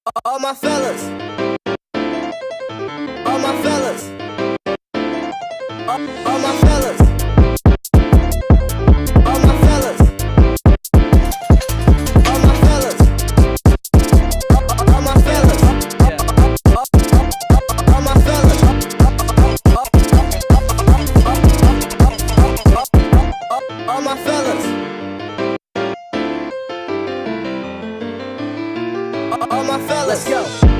All my fellas, all my fellas, all my fellas, all my fellas, all my fellas, all my fellas, all my fellas, all my fellas, all my fellas, let's go.